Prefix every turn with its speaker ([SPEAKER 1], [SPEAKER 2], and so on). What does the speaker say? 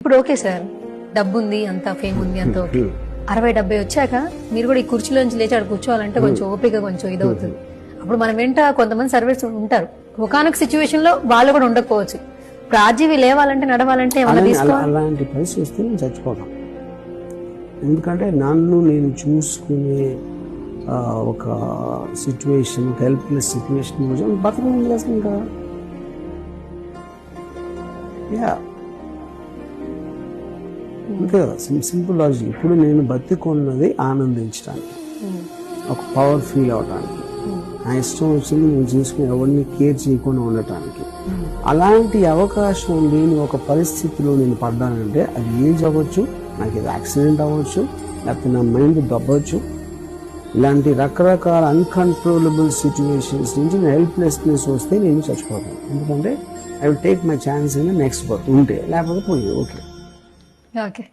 [SPEAKER 1] ఇప్పుడు okay sir, డబ్బు ఉంది, అంత ఫేమ్ ఉంది, అంత ఓకే. 60-70 వచ్చాక మీరు కూడా ఈ కుర్చీలోంచి లేచి ఆడ కూర్చోవాలంటే కొంచెం ఓపిక కొంచెం ఇదవుతుంది. అప్పుడు మనం వెంట కొంతమంది సర్వీస్ ఉంటారు, ఒకనొక సిచ్యువేషన్ లో వాళ్ళు కూడా ఉండకపోవచ్చు. ఇప్పుడు ఆర్జీవి లేవాలంటే నడవాలంటే
[SPEAKER 2] అలాంటి పరిస్థితి వస్తే నేను చచ్చిపోతాను. ఎందుకంటే నన్ను నేను చూసుకునే ఒక సిచ్యువేషన్, హెల్ప్లెస్ సిచ్యువేషన్ బతకడం చేస్తాను కదా. ఇంకా సింపుల్ లాజిక్. ఇప్పుడు నేను బతికున్నది ఆనందించడానికి, ఒక పవర్ ఫీల్ అవడానికి, నా ఇష్టం వచ్చింది నేను చేసుకుని ఎవరిని కేర్ చేయకుండా ఉండటానికి. అలాంటి అవకాశం లేని ఒక పరిస్థితిలో నేను పడ్డానంటే అది ఏజ్ అవ్వచ్చు, నాకు ఇది యాక్సిడెంట్ అవ్వచ్చు, లేకపోతే నా మైండ్ దబ్బవచ్చు. ఇలాంటి రకరకాల అన్కంట్రోలబుల్ సిచ్యువేషన్స్ నుంచి నేను హెల్ప్లెస్నెస్ వస్తే నేను చచ్చిపోతాను. ఎందుకంటే I will take my chance in next birth ఉంటే, లేకపోతే పోయి ఓకే.
[SPEAKER 1] ఓకే.